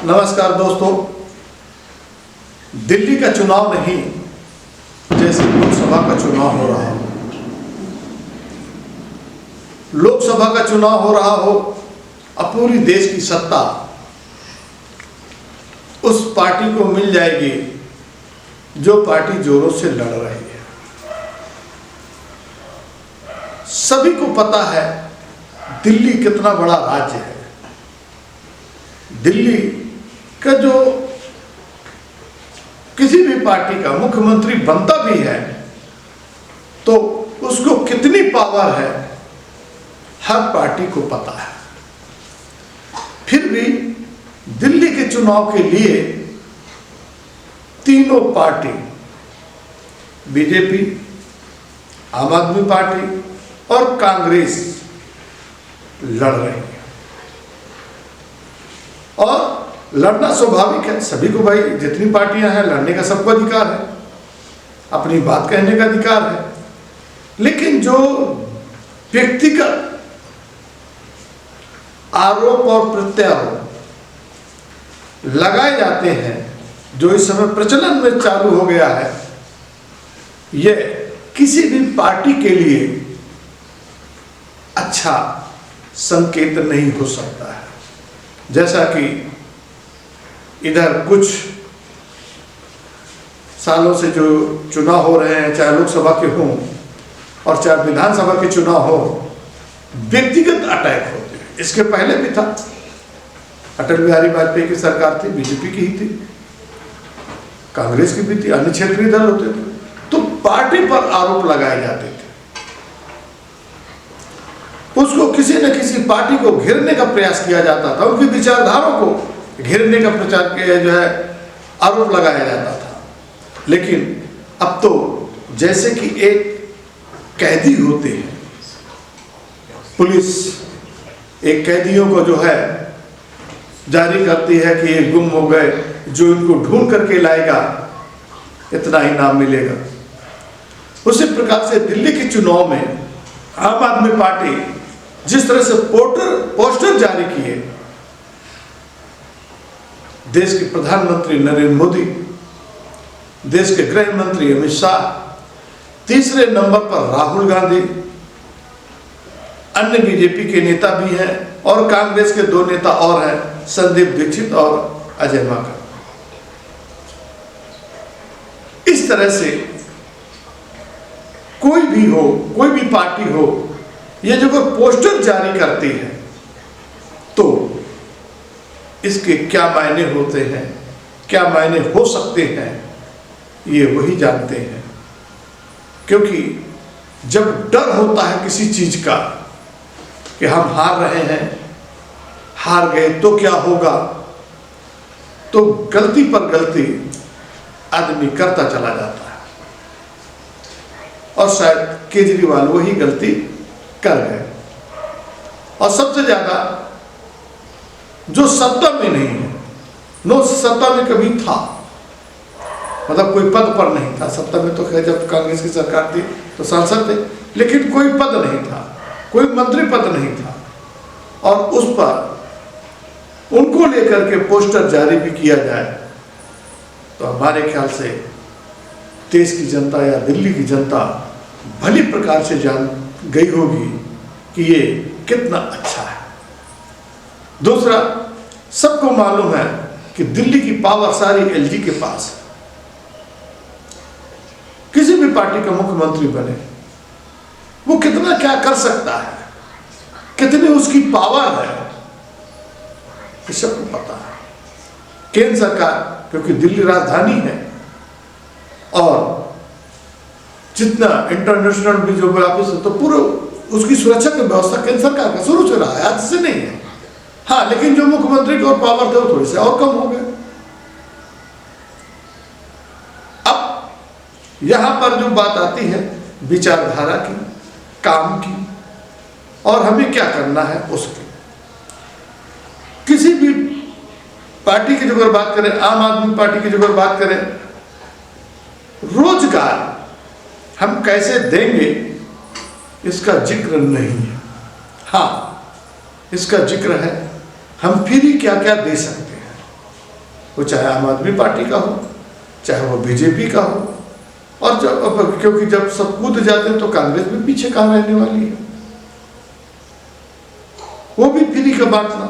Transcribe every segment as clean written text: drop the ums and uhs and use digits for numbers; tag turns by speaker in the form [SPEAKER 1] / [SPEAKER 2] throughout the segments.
[SPEAKER 1] नमस्कार दोस्तों। दिल्ली का चुनाव नहीं, जैसे लोकसभा का चुनाव हो रहा हो, लोकसभा का चुनाव हो रहा हो, अब पूरी देश की सत्ता उस पार्टी को मिल जाएगी जो पार्टी जोरों से लड़ रही है। सभी को पता है दिल्ली कितना बड़ा राज्य है। दिल्ली का जो किसी भी पार्टी का मुख्यमंत्री बनता भी है तो उसको कितनी पावर है हर पार्टी को पता है। फिर भी दिल्ली के चुनाव के लिए तीनों पार्टी, बीजेपी, आम आदमी पार्टी और कांग्रेस लड़ रही है। और लड़ना स्वाभाविक है, सभी को, भाई जितनी पार्टियां हैं लड़ने का सबको अधिकार है, अपनी बात कहने का अधिकार है। लेकिन जो व्यक्तिगत आरोप और प्रत्यारोप लगाए जाते हैं, जो इस समय प्रचलन में चालू हो गया है, यह किसी भी पार्टी के लिए अच्छा संकेत नहीं हो सकता है। जैसा कि इधर कुछ सालों से जो चुनाव हो रहे हैं, चाहे लोकसभा के हों और चाहे विधानसभा के चुनाव हो, व्यक्तिगत अटैक होते हैं। इसके पहले भी था, अटल बिहारी वाजपेयी की सरकार थी, बीजेपी की ही थी, कांग्रेस की भी थी, अन्य क्षेत्रीय दल होते थे, तो पार्टी पर आरोप लगाए जाते थे। उसको किसी न किसी पार्टी को घेरने का प्रयास किया जाता था, उनकी विचारधाराओं को घेरने का प्रचार किया, जो है आरोप लगाया जाता था। लेकिन अब तो जैसे कि एक कैदी होते हैं, पुलिस एक कैदियों को जो है जारी करती है कि ये गुम हो गए, जो इनको ढूंढ करके लाएगा इतना इनाम मिलेगा। उसी प्रकार से दिल्ली के चुनाव में आम आदमी पार्टी जिस तरह से पोस्टर जारी किए, देश के प्रधानमंत्री नरेंद्र मोदी, देश के गृह मंत्री अमित शाह, तीसरे नंबर पर राहुल गांधी, अन्य बीजेपी के नेता भी हैं और कांग्रेस के दो नेता और हैं, संदीप दीक्षित और अजय माकन। इस तरह से कोई भी हो, कोई भी पार्टी हो, ये जो कोई पोस्टर जारी करती है तो इसके क्या मायने होते हैं, क्या मायने हो सकते हैं, ये वही जानते हैं। क्योंकि जब डर होता है किसी चीज का कि हम हार रहे हैं, हार गए तो क्या होगा, तो गलती पर गलती आदमी करता चला जाता है। और शायद केजरीवाल वही गलती कर गए। और सबसे ज्यादा जो सत्ता में नहीं है, नो सत्ता में कभी था, मतलब कोई पद पर नहीं था। सत्ता में तो खैर जब कांग्रेस की सरकार थी तो सांसद थे, लेकिन कोई पद नहीं था, कोई मंत्री पद नहीं था। और उस पर उनको लेकर के पोस्टर जारी भी किया जाए तो हमारे ख्याल से देश की जनता या दिल्ली की जनता भली प्रकार से जान गई होगी कि ये कितना अच्छा है। दूसरा, सबको मालूम है कि दिल्ली की पावर सारी एलजी के पास है। किसी भी पार्टी का मुख्यमंत्री बने, वो कितना क्या कर सकता है, कितनी उसकी पावर है, ये सबको पता है। केंद्र सरकार, क्योंकि दिल्ली राजधानी है और जितना इंटरनेशनल भी जो ऑफिस है, तो पूरे उसकी सुरक्षा की व्यवस्था केंद्र सरकार का शुरू से रहा है, आज से नहीं है। हाँ, लेकिन जो मुख्यमंत्री के और पावर थे वो थोड़े से और कम हो गए। अब यहां पर जो बात आती है विचारधारा की, काम की, और हमें क्या करना है उसकी। किसी भी पार्टी की अगर बात करें, आम आदमी पार्टी की अगर बात करें, रोजगार हम कैसे देंगे इसका जिक्र नहीं है। हाँ, इसका जिक्र है हम फ्री क्या क्या दे सकते हैं। वो चाहे आम आदमी पार्टी का हो, चाहे वो बीजेपी का हो। और जब क्योंकि जब सब कूद जाते हैं तो कांग्रेस भी पीछे कहाँ रहने वाली है, वो भी फ्री का बांटना।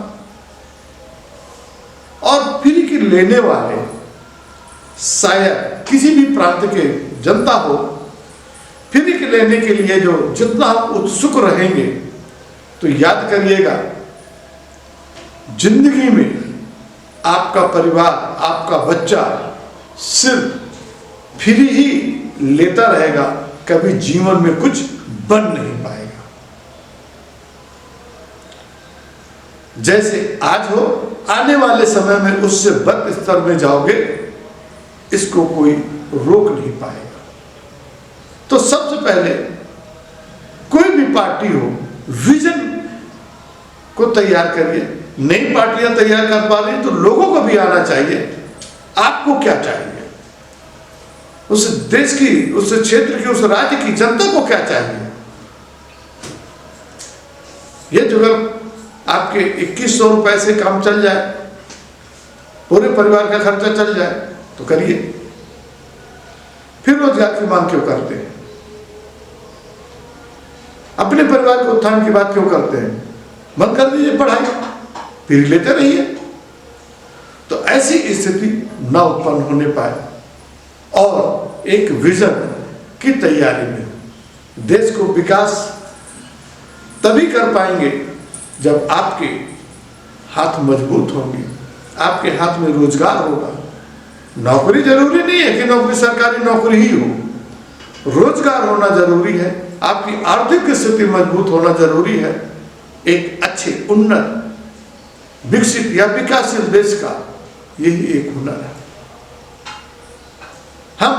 [SPEAKER 1] और फ्री की लेने वाले शायद किसी भी प्रांत के जनता हो, फ्री के लेने के लिए जो जितना उत्सुक रहेंगे, तो याद करिएगा जिंदगी में आपका परिवार, आपका बच्चा सिर्फ फ्री ही लेता रहेगा, कभी जीवन में कुछ बन नहीं पाएगा। जैसे आज हो, आने वाले समय में उससे बद स्तर में जाओगे, इसको कोई रोक नहीं पाएगा। तो सबसे पहले कोई भी पार्टी हो, विजन को तैयार करिए। नई पार्टियां तैयार कर पा रही, तो लोगों को भी आना चाहिए आपको क्या चाहिए, उस देश की, उस क्षेत्र की, उस राज्य की जनता को क्या चाहिए। ये जो आपके 2100 रुपए से काम चल जाए, पूरे परिवार का खर्चा चल जाए, तो करिए। फिर रोजगार की मांग क्यों करते हैं, अपने परिवार के उत्थान की बात क्यों करते हैं? बंद कर दीजिए पढ़ाई, फिर लेते रहिए, तो ऐसी स्थिति न उत्पन्न होने पाए। और एक विजन की तैयारी में देश को विकास तभी कर पाएंगे जब आपके हाथ मजबूत होंगे, आपके हाथ में रोजगार होगा। नौकरी जरूरी नहीं है कि नौकरी सरकारी नौकरी ही हो, रोजगार होना जरूरी है, आपकी आर्थिक स्थिति मजबूत होना जरूरी है। एक अच्छे उन्नत विकसित या विकासशील देश का यही एक हुनर है। हम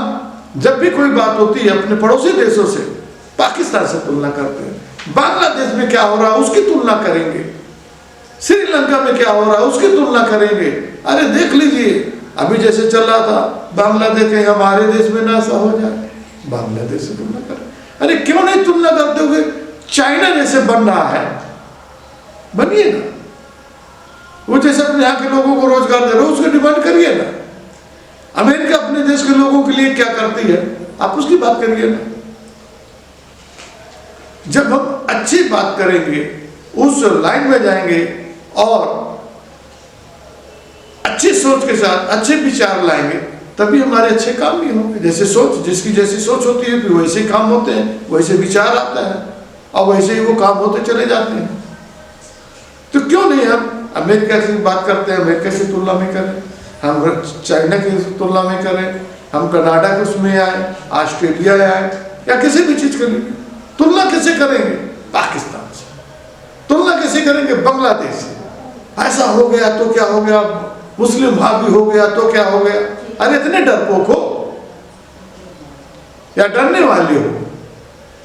[SPEAKER 1] जब भी कोई बात होती है अपने पड़ोसी देशों से, पाकिस्तान से तुलना करते हैं, बांग्लादेश में क्या हो रहा है उसकी तुलना करेंगे, श्रीलंका में क्या हो रहा है उसकी तुलना करेंगे। अरे देख लीजिए, अभी जैसे चल रहा था बांग्लादेश के, हमारे देश में ना ऐसा हो जाए, बांग्लादेश से तुलना करें। अरे क्यों नहीं तुलना करते हुए चाइना जैसे बन रहा है, बनिए ना। वो जैसे अपने यहाँ के लोगों को रोजगार दे रहे हो, उसकी डिमांड करिए ना। अमेरिका अपने देश के लोगों के लिए क्या करती है, आप उसकी बात करिए ना। जब हम अच्छी बात करेंगे, उस लाइन में जाएंगे और अच्छी सोच के साथ अच्छे विचार लाएंगे, तभी हमारे अच्छे काम भी होंगे। जैसे सोच, जिसकी जैसी सोच होती है, फिर वैसे काम होते हैं, वैसे विचार आता है और वैसे ही वो काम होते चले जाते हैं। तो क्यों नहीं हम अमेरिका की बात करते हैं, अमेरिका से तुलना में करें, हम चाइना की तुलना में करें, हम कनाडा के उसमें आए, ऑस्ट्रेलिया आए, या किसी भी चीज के लिए तुलना कैसे करेंगे? पाकिस्तान से तुलना कैसे करेंगे? बांग्लादेश से। ऐसा हो गया तो क्या हो गया, मुस्लिम भाभी हो गया तो क्या हो गया? अरे इतने डरपोक हो या डरने वाले हो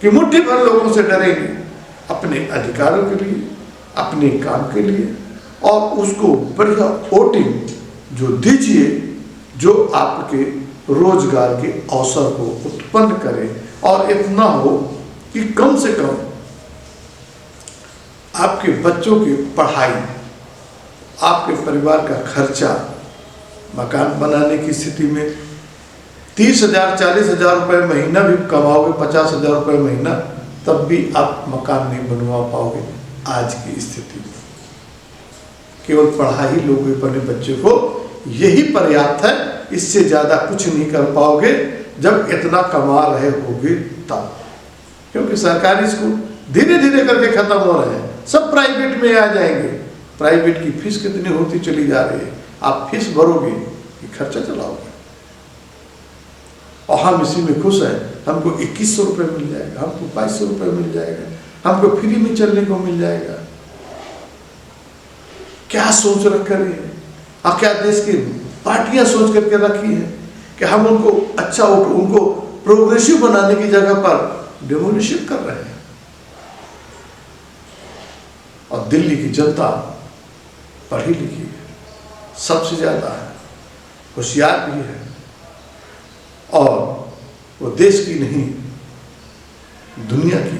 [SPEAKER 1] कि मुट्ठी भर लोगों से डरेंगे अपने अधिकारों के लिए, अपने काम के लिए, और उसको बढ़िया वोटिंग जो दीजिए, जो आपके रोजगार के अवसर को उत्पन्न करे, और इतना हो कि कम से कम आपके बच्चों की पढ़ाई, आपके परिवार का खर्चा, मकान बनाने की स्थिति में 30,000 40,000 रुपये महीना भी कमाओगे, 50,000 रुपये महीना, तब भी आप मकान नहीं बनवा पाओगे। आज की स्थिति में केवल पढ़ाई लोगे अपने बच्चे को, यही पर्याप्त है। इससे ज्यादा कुछ नहीं कर पाओगे जब इतना कमा रहे होगे तब, क्योंकि सरकारी स्कूल धीरे धीरे करके खत्म हो रहे हैं, सब प्राइवेट में आ जाएंगे। प्राइवेट की फीस कितनी होती चली जा रही है, आप फीस भरोगे कि खर्चा चलाओगे। और हम इसी में खुश हैं, हमको 2100 रुपये मिल जाएगा, हमको 2200 रुपये मिल जाएगा, हमको फ्री में चलने को मिल जाएगा। क्या सोच रख रही है, और क्या देश की पार्टियां सोच करके रखी है कि हम उनको अच्छा, उनको प्रोग्रेसिव बनाने की जगह पर डेमोलिशन कर रहे हैं। और दिल्ली की जनता पढ़ी लिखी है, सबसे ज्यादा है, होशियार भी है, और वो देश की नहीं दुनिया की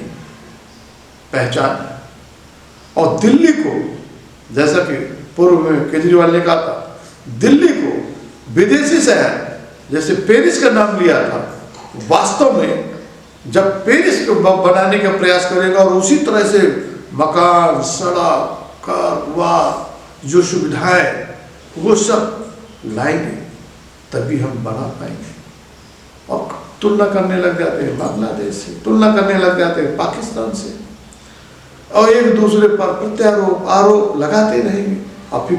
[SPEAKER 1] पहचान है। और दिल्ली को, जैसा कि पूर्व में केजरीवाल ने कहा था, दिल्ली को विदेशी शहर जैसे पेरिस का नाम लिया था, वास्तव में जब पेरिस को बनाने का प्रयास करेगा और उसी तरह से मकान, सड़क, कार, वाह जो सुविधाएं वो सब लाएंगे तभी हम बना पाएंगे। और तुलना करने लग जाते हैं बांग्लादेश से, तुलना करने लग जाते हैं पाकिस्तान से, और एक दूसरे पर प्रत्यारोप आरोप लगाते रहेंगे। और फिर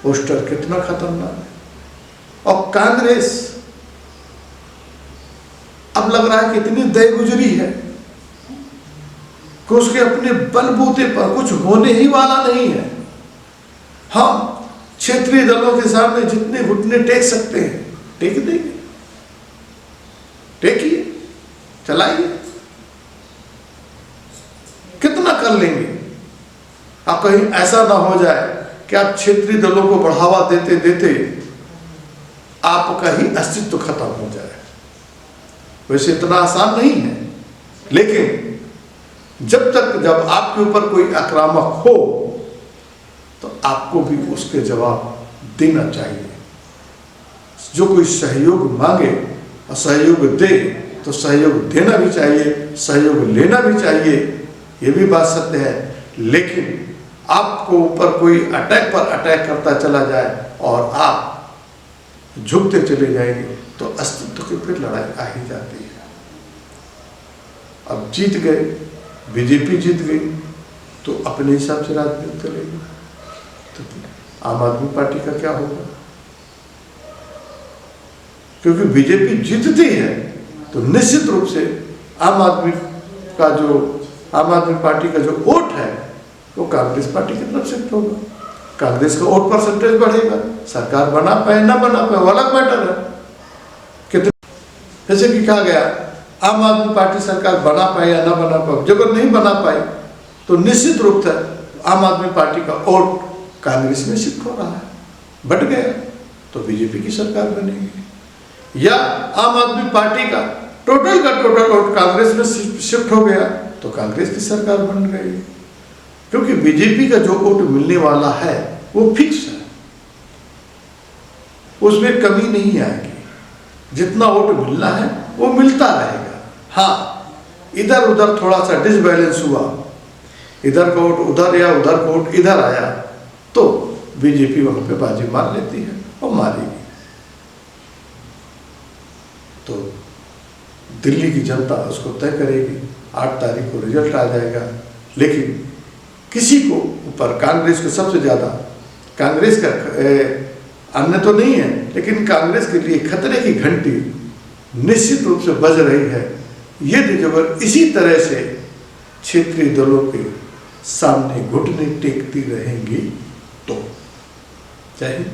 [SPEAKER 1] पोस्टर कितना खतरनाक है। और कांग्रेस अब लग रहा है कि इतनी दयगुजरी है कि उसके अपने बलबूते पर कुछ होने ही वाला नहीं है। हम क्षेत्रीय दलों के सामने जितने घुटने टेक सकते हैं टेक देंगे, टेकिए, चलाइए, कितना कर लेंगे। अब कहीं ऐसा ना हो जाए कि आप क्षेत्रीय दलों को बढ़ावा देते देते आपका ही अस्तित्व खत्म हो जाए। वैसे इतना आसान नहीं है, लेकिन जब आपके ऊपर कोई आक्रामक हो तो आपको भी उसके जवाब देना चाहिए। जो कोई सहयोग मांगे और सहयोग दे तो सहयोग देना भी चाहिए, सहयोग लेना भी चाहिए, ये भी बात सत्य है। लेकिन आपको ऊपर कोई अटैक पर अटैक करता चला जाए और आप झुकते चले जाएंगे तो अस्तित्व की फिर लड़ाई आ ही जाती है। अब जीत गए, बीजेपी जीत गई तो अपने हिसाब से राजनीति चलेगी, तो आम आदमी पार्टी का क्या होगा? क्योंकि बीजेपी जीतती है तो निश्चित रूप से आम आदमी पार्टी का जो वोट है वो कांग्रेस पार्टी की तरफ शिफ्ट होगा। कांग्रेस का वोट परसेंटेज बढ़ेगा, सरकार बना पाए ना बना पाए वो अलग मैटर है। कितने जैसे कि कहा गया आम आदमी पार्टी सरकार बना पाए या ना बना पाए, जब नहीं बना पाई तो निश्चित रूप से आम आदमी पार्टी का वोट कांग्रेस में शिफ्ट हो रहा है, बढ़ गया तो बीजेपी की सरकार बनेगी। या आम आदमी पार्टी का टोटल वोट कांग्रेस में शिफ्ट हो गया तो कांग्रेस की सरकार बन गई। क्योंकि बीजेपी का जो वोट मिलने वाला है वो फिक्स है, उसमें कमी नहीं आएगी। जितना वोट मिलना है वो मिलता रहेगा। हाँ, इधर उधर थोड़ा सा डिसबैलेंस हुआ, इधर का वोट उधर या उधर का वोट इधर आया तो बीजेपी वहां पे बाजी मार लेती है और मारेगी। तो दिल्ली की जनता उसको तय करेगी, 8 तारीख को रिजल्ट आ जाएगा। लेकिन किसी को ऊपर कांग्रेस को सबसे ज़्यादा, कांग्रेस का अन्य तो नहीं है लेकिन कांग्रेस के लिए खतरे की घंटी निश्चित रूप से बज रही है। यदि जब इसी तरह से क्षेत्रीय दलों के सामने घुटने टेकती रहेंगी तो। जय हिंद।